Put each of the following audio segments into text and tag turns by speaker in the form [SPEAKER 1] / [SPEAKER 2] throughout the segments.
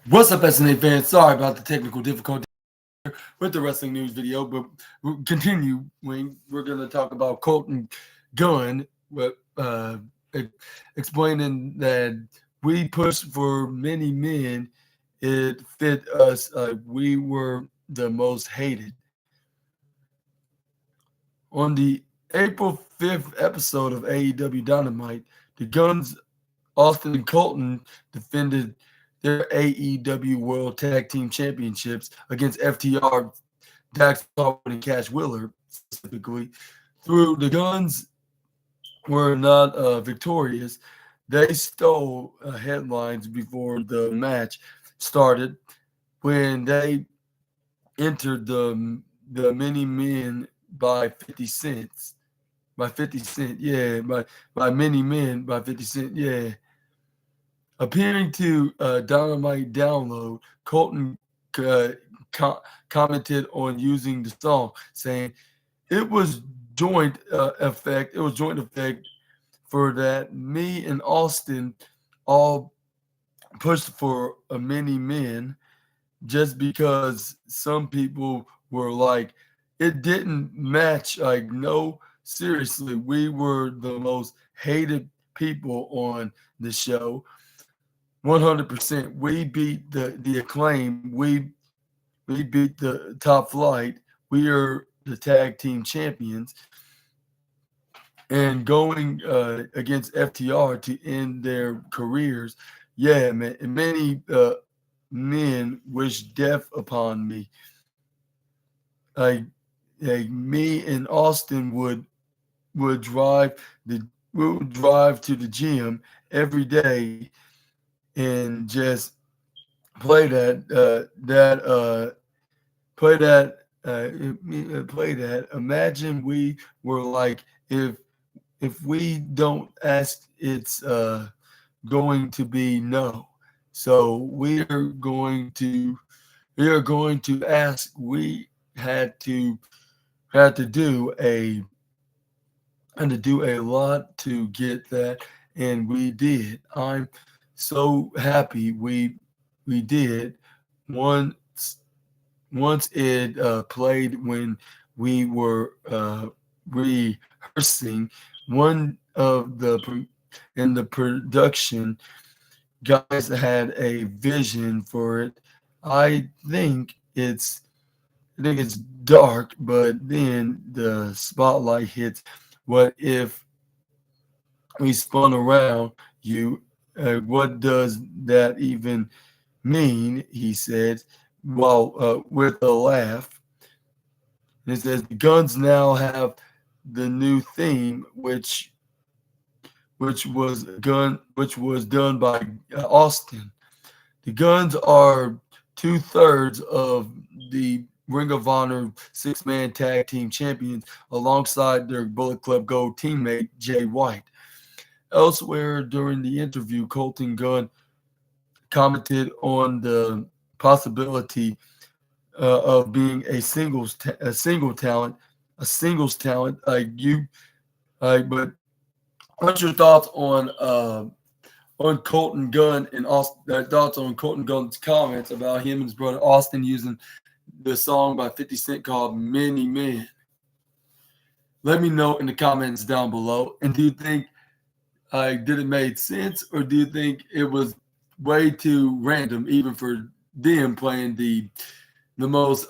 [SPEAKER 1] What's up, SNA fans? Sorry about the technical difficulty with the wrestling news video, but we'll continue. We're going to talk about Colton Gunn, e- explaining that we pushed for many men. It fit us. We were the most hated. On the April 5th episode of AEW Dynamite, the Guns, Austin and Colton, defended their AEW World Tag Team Championships against FTR, Dax Harwood, and Cash Wheeler specifically. Through the Guns were not victorious, they stole headlines before the match started when they entered the many men by 50 cents. By 50 Cent, yeah, by many men by 50 Cent, yeah. Appearing to Dynamite Download, Colton uh, commented on using the song, saying it was joint effect. It was joint effect for that. Me and Austin all pushed for many men just because some people were like, it didn't match. Like, no, seriously, we were the most hated people on the show. 100%. We beat the acclaim. We beat the top flight. We are the tag team champions. And going against FTR to end their careers, yeah, man. And many men wish death upon me. Like, like me and Austin would drive the we would drive to the gym every day and just play play that play that. Imagine we were like, if we don't ask, it's going to be no. So we are going to ask. We had to do a had to do a lot to get that, and we did. I'm so happy we did. Once once it played when we were rehearsing, one of in the production guys had a vision for it. I think it's I think it's dark, but then the spotlight hits. What if we spun around you? What does that even mean? He said, while with a laugh. And it says the Guns now have the new theme, which was done by Austin. The Guns are 2/3 of the Ring of Honor six-man tag team champions alongside their Bullet Club Gold teammate Jay White. Elsewhere during the interview, Colton Gunn commented on the possibility of being a singles talent like you. But what's your thoughts on Colton Gunn and Austin, thoughts on Colton Gunn's comments about him and his brother Austin using the song by 50 Cent called Many Men? Let me know in the comments down below. And do you think did it make sense, or do you think it was way too random, even for them playing the most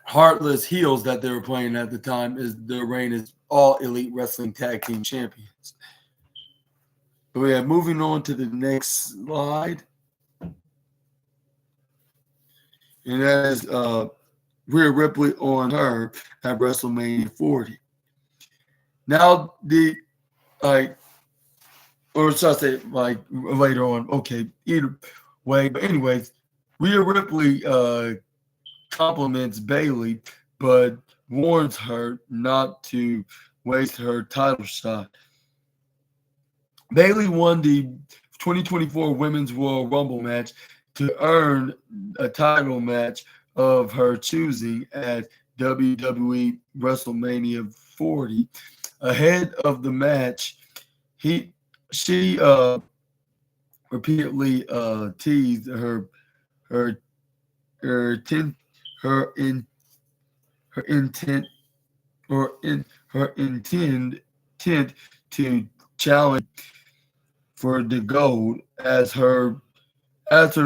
[SPEAKER 1] heartless heels that they were playing at the time, as their reign as all elite wrestling tag team champions? But yeah, moving on to the next slide, and that is Rhea Ripley on her at WrestleMania 40. Now like, or should I say like later on? Okay, either way. But anyways, Rhea Ripley compliments Bayley, but warns her not to waste her title shot. Bayley won the 2024 Women's Royal Rumble match to earn a title match of her choosing at WWE WrestleMania 40. Ahead of the match, he she repeatedly teased her her ten, her in her intent or in her intent to challenge for the gold as her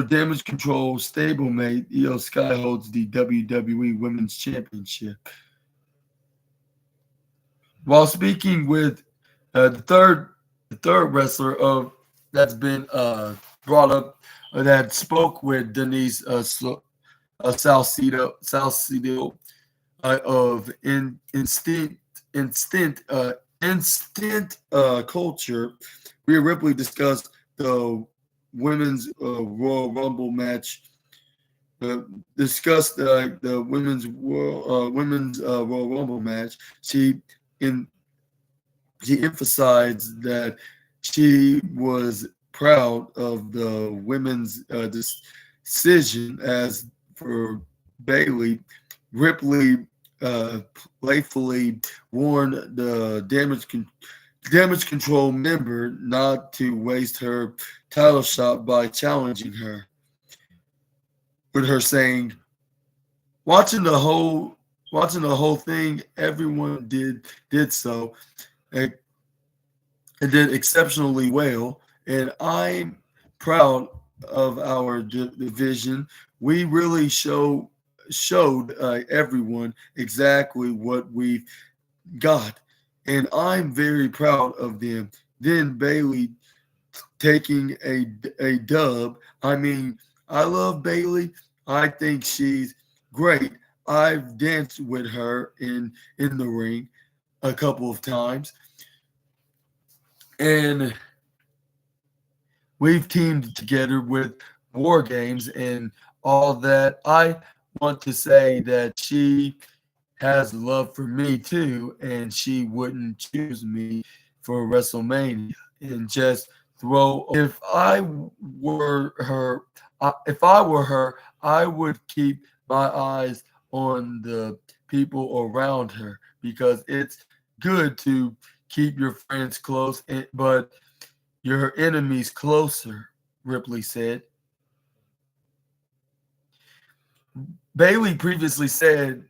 [SPEAKER 1] damage control stablemate Io Sky holds the WWE Women's Championship. While speaking with the third wrestler of that's been brought up that spoke with Denise Salcido of instant culture, Rhea Ripley discussed the women's Royal Rumble match. Discussed the women's Royal Rumble match. In she emphasized that she was proud of the women's decision. As for Bailey, Ripley playfully warned the damage control member not to waste her title shot by challenging her, with her saying, watching the whole thing, everyone did so and did exceptionally well, and I'm proud of our division. We really showed everyone exactly what we've got, and I'm very proud of them. Then Bailey taking a dub. I mean, I love Bailey. I think she's great. I've danced with her in the ring a couple of times, and we've teamed together with War Games and all that. I want to say that she has love for me too, and she wouldn't choose me for WrestleMania and just throw. If I were her, I would keep my eyes on the people around her, because it's good to keep your friends close, but your enemies closer, Ripley said. Bailey previously said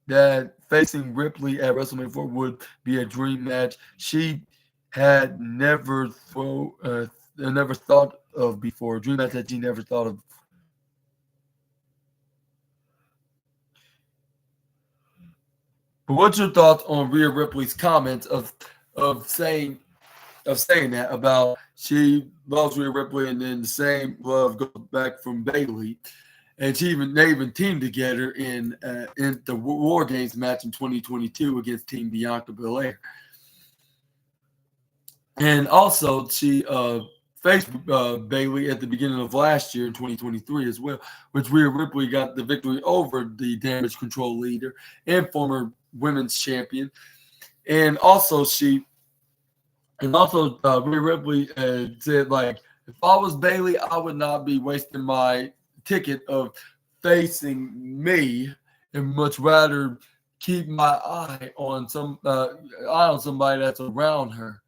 [SPEAKER 1] that facing Ripley at WrestleMania 4 would be a dream match she had never thought of before. A dream match that she never thought of. But what's your thoughts on Rhea Ripley's comments of saying that about she loves Rhea Ripley, and then the same love goes back from Bailey, and they even teamed together in the War Games match in 2022 against Team Bianca Belair, and also she faced Bailey at the beginning of last year in 2023 as well, which Rhea Ripley got the victory over the Damage Control leader and former women's champion, and also Rhea Ripley said, like, if I was Bailey, I would not be wasting my ticket of facing me, and much rather keep my eye on somebody that's around her.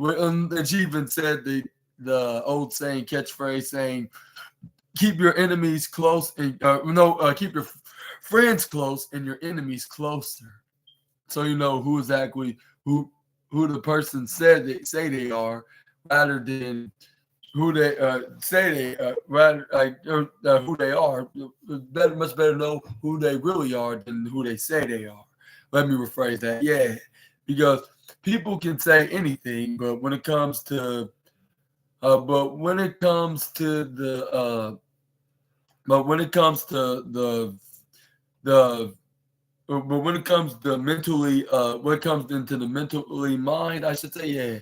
[SPEAKER 1] And she even said the old saying, catchphrase saying, keep your enemies close and keep your friends close and your enemies closer. So you know who exactly who the person say they are, rather than who they say they rather like who they are. Much better know who they really are than who they say they are. Let me rephrase that. Yeah, because people can say anything, but when it comes to but when it comes to the but when it comes to the but when it comes to mentally, when it comes into the mentally mind, I should say, yeah,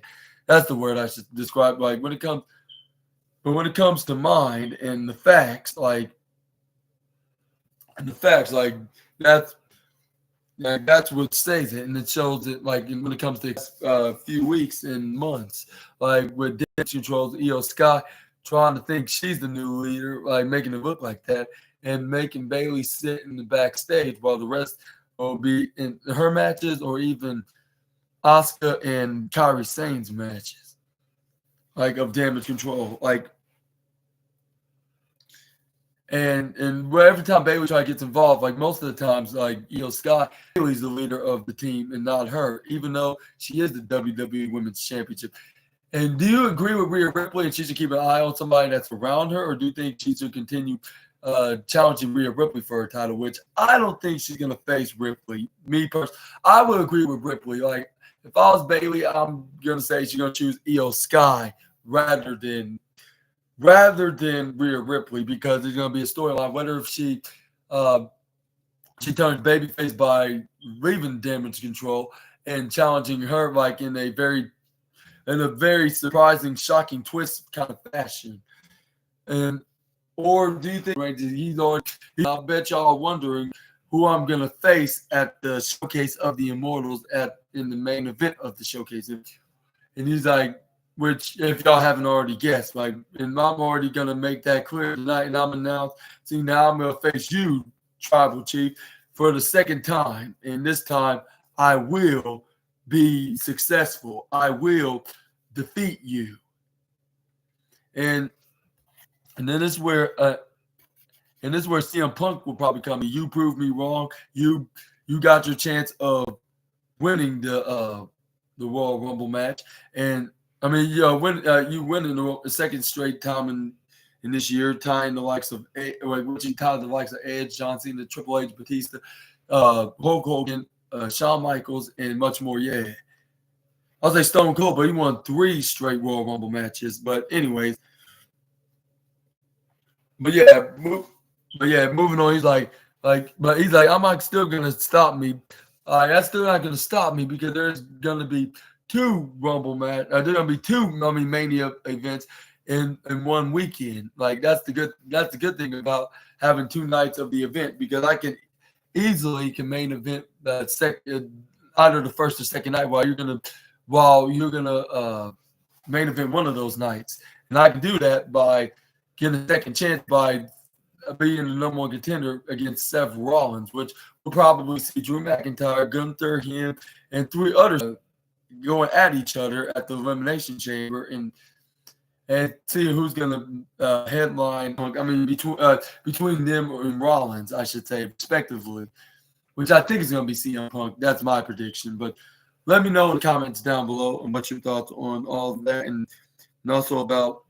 [SPEAKER 1] that's the word I should describe. Like when it comes to mind and the facts, that's that's what stays it, and it shows it. Like when it comes to a few weeks and months, like with Damage Control's Io Sky trying to think she's the new leader, like making it look like that, and making Bailey sit in the backstage while the rest will be in her matches, or even Asuka and Kairi Sane's matches, like of Damage Control. Like And every time Bailey gets involved, like most of the times, like Sky Bailey's the leader of the team and not her, even though she is the WWE Women's Championship. And do you agree with Rhea Ripley and she should keep an eye on somebody that's around her, or do you think she should continue challenging Rhea Ripley for her title? Which I don't think she's gonna face Ripley. Me personally, I would agree with Ripley. Like if I was Bailey, I'm gonna say she's gonna choose Io Sky rather than Rhea Ripley, because there's gonna be a storyline. Whether if she turns babyface by leaving Damage Control and challenging her like in a very surprising, shocking twist kind of fashion, or do you think I bet y'all are wondering who I'm gonna face at the Showcase of the Immortals in the main event of the Showcase, and he's like, which if y'all haven't already guessed, like, and I'm already gonna make that clear tonight, and I'm announcing now I'm gonna face you, Tribal Chief, for the second time, and this time I will be successful. I will defeat you. And then this is where CM Punk will probably come in. You proved me wrong. You got your chance of winning the Royal Rumble match, and I mean, you win in the second straight time in this year, tying the likes of Edge, John Cena, Triple H, Batista, Hulk Hogan, Shawn Michaels, and much more. Yeah, I'll say Stone Cold, but he won 3 straight Royal Rumble matches. But anyways, moving on. He's like, I'm not still gonna stop me. That's still not gonna stop me, because there's gonna be 2 Rumble match. There's gonna be 2 Mania events in one weekend. Like that's the good thing about having 2 nights of the event, because I can easily main event either the first or second night while you're gonna main event one of those nights, and I can do that by getting a second chance by being the number 1 contender against Seth Rollins, which we'll probably see Drew McIntyre, Gunther, him, and 3 others going at each other at the Elimination Chamber, and see who's going to headline. I mean, between them and Rollins, I should say, respectively, which I think is going to be CM Punk. That's my prediction. But let me know in the comments down below on what your thoughts on all of that, and also about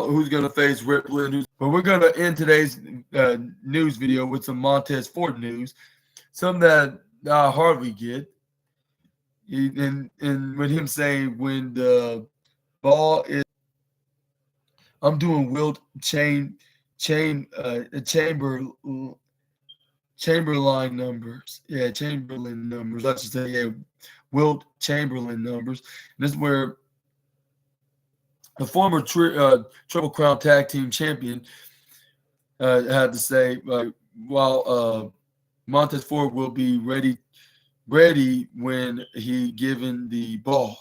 [SPEAKER 1] who's going to face Ripley. But we're going to end today's news video with some Montez Ford news, some that I hardly get. And with him saying when the ball is, I'm doing Wilt Chamberlain numbers. Yeah, Chamberlain numbers. Let's just say, yeah, Wilt Chamberlain numbers. And this is where the former Triple Crown Tag Team Champion had to say, while Montez Ford will be ready when he given the ball.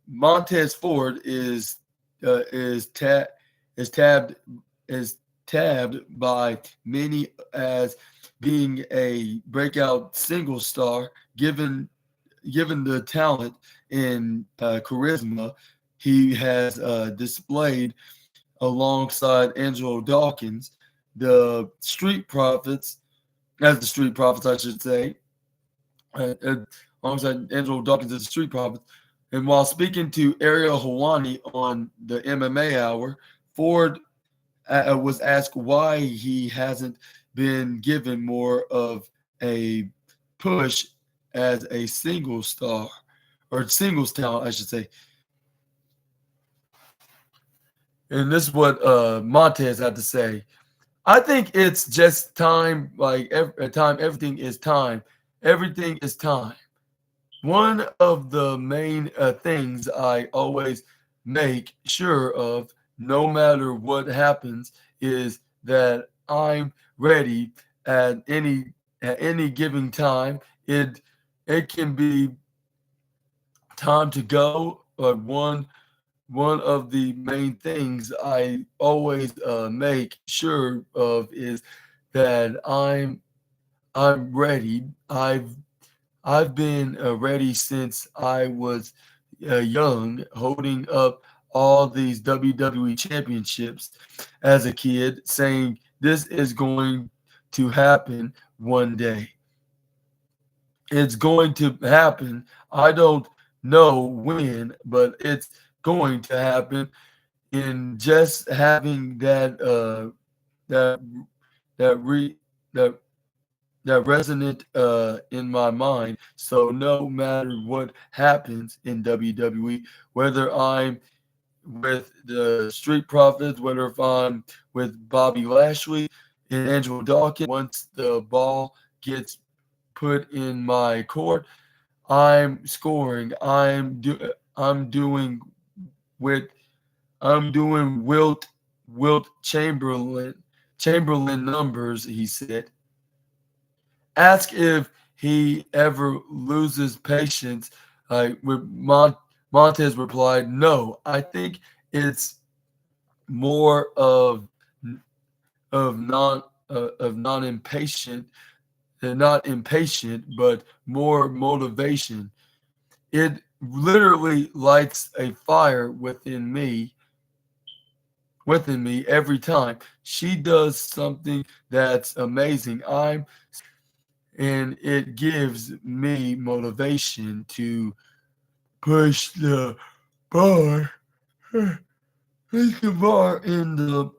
[SPEAKER 1] Montez Ford is tabbed by many as being a breakout single star, given the talent and charisma he has displayed alongside Angelo Dawkins, the Street Profits, I should say, alongside Angelo Dawkins as the Street Profits. And while speaking to Ariel Helwani on the MMA Hour, Ford was asked why he hasn't been given more of a push as a single star, or singles talent, I should say. And this is what Montez had to say. I think it's just time. Like everything is time. Everything is time. One of the main things I always make sure of, no matter what happens, is that I'm ready at any given time. It can be time to go, but one of the main things I always make sure of is that I'm ready. I've been ready since I was young, holding up all these WWE championships as a kid, saying this is going to happen one day. It's going to happen. I don't know when, but it's going to happen. In just having that that re that that resonant in my mind. So no matter what happens in WWE, whether I'm with the Street Profits, whether if I'm with Bobby Lashley and Angelo Dawkins, once the ball gets put in my court, I'm scoring. I'm doing with I'm doing Wilt Chamberlain numbers, he said. Ask if he ever loses patience. Montez replied, "No, I think it's more of non impatient, not impatient, but more motivation. It literally lights a fire within me every time she does something that's amazing. And it gives me motivation to push the bar, push the bar in the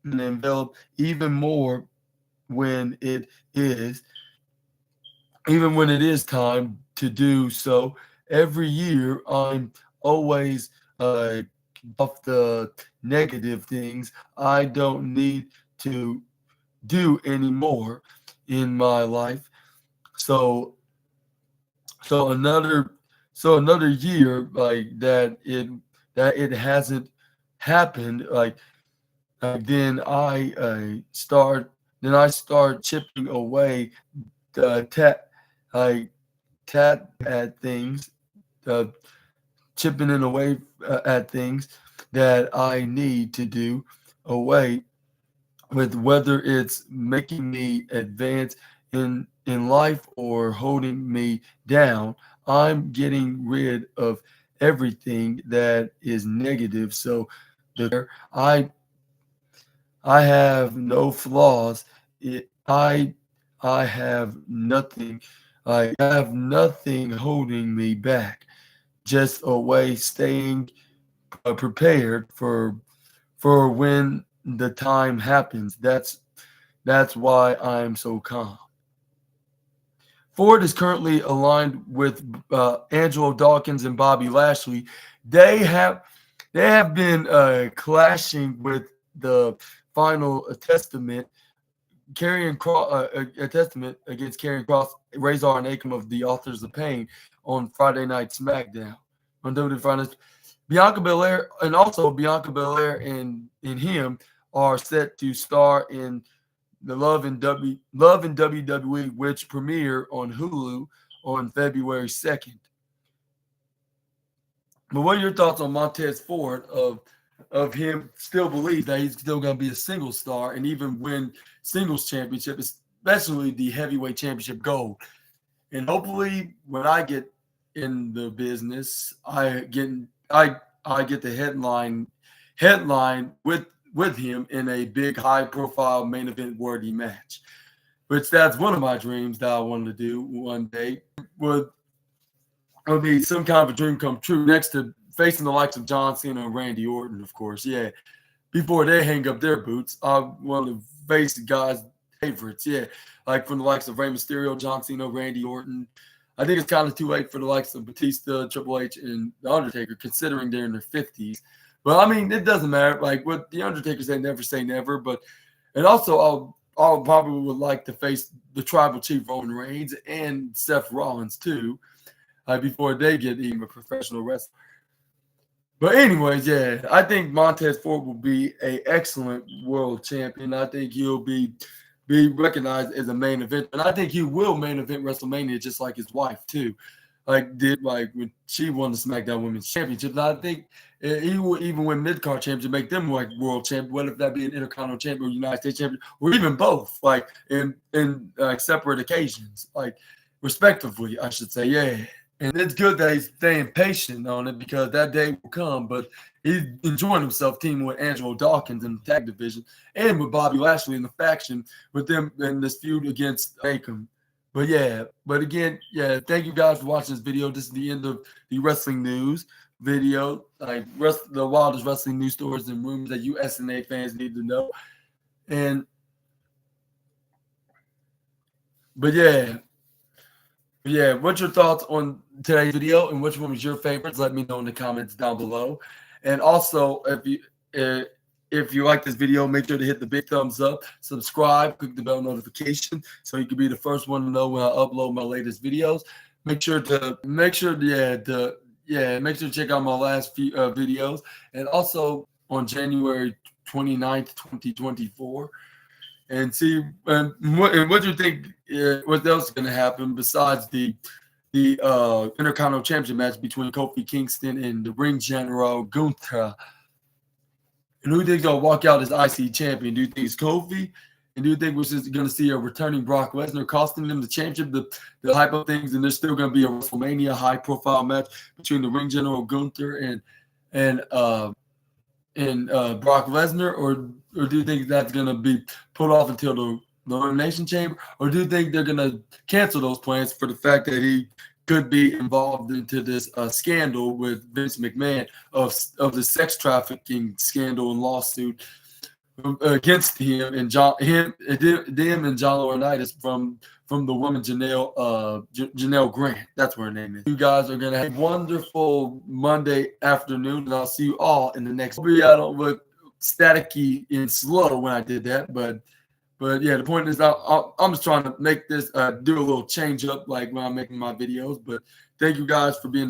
[SPEAKER 1] envelop even more when it is even when it is time to do so. Every year, I'm always off the negative things I don't need to do anymore in my life. So so another another year like that it hasn't happened then I start chipping away the like tat at things, uh, chipping in away at things that I need to do away with, whether it's making me advance in life or holding me down. I'm getting rid of everything that is negative. So I I have no flaws. I have nothing. I have nothing holding me back. Just a way staying prepared for when the time happens. That's why I'm so calm. Ford is currently aligned with Angelo Dawkins and Bobby Lashley. They have they have been clashing with the final testament, carrying a testament against carrying cross, Razor and Akam of the Authors of Pain on Friday Night SmackDown on WWE Friday. Bianca Belair and also Bianca Belair and him are set to star in the Love and WWE, which premiere on Hulu on February 2nd. But what are your thoughts on Montez Ford of him still believes that he's still going to be a single star and even win singles championship, especially the heavyweight championship gold? And hopefully, when I get in the business, I get the headline with him in a big, high profile main event worthy match. Which that's one of my dreams that I wanted to do one day. Would be some kind of a dream come true next to facing the likes of John Cena and Randy Orton, of course. Yeah, before they hang up their boots, I want to face guys' favorites. Yeah, like from the likes of Rey Mysterio, John Cena, Randy Orton. I think it's kind of too late for the likes of Batista, Triple H, and The Undertaker, considering they're in their 50s. But I mean, it doesn't matter. Like what The Undertaker said, never say never. But and also, I'll probably would like to face the Tribal Chief Roman Reigns and Seth Rollins too, before they get even a professional wrestler. But anyways, yeah, I think Montez Ford will be a excellent world champion. I think he'll be recognized as a main event, and I think he will main event WrestleMania just like his wife too, like when she won the SmackDown Women's Championship. And I think he will even win mid card championship, make them like world champion, whether that be an Intercontinental champion or United States champion, or even both, like in separate occasions, like respectively, I should say. Yeah. And it's good that he's staying patient on it because that day will come. But he's enjoying himself teaming with Angelo Dawkins in the tag division and with Bobby Lashley in the faction with them in this feud against Akam. But yeah, but again, yeah, thank you guys for watching this video. This is the end of the wrestling news video, like the wildest wrestling news stories and rumors that you SNA fans need to know. But yeah, what's your thoughts on today's video and which one was your favorites? Let me know in the comments down below. And also, if you like this video, make sure to hit the big thumbs up, subscribe, click the bell notification so you can be the first one to know when I upload my latest videos. Make sure to check out my last few videos, and also on January 29th, 2024. And see what you think. What else is going to happen besides the Intercontinental Championship match between Kofi Kingston and the Ring General Gunther? And who do you think is going to walk out as IC champion? Do you think it's Kofi? And do you think we're just going to see a returning Brock Lesnar costing them the championship, the hype of things, and there's still going to be a WrestleMania high-profile match between the Ring General Gunther and Brock Lesnar, or do you think that's going to be put off until the Elimination Chamber, or do you think they're going to cancel those plans for the fact that he could be involved into this scandal with Vince McMahon of the sex trafficking scandal and lawsuit against him and John Laurinaitis from the woman Janelle Grant. That's what her name is. You guys are gonna have a wonderful Monday afternoon, and I'll see you all in the next video. I don't look staticky and slow when I did that, but yeah, the point is I'm just trying to make this do a little change up like when I'm making my videos. But thank you guys for being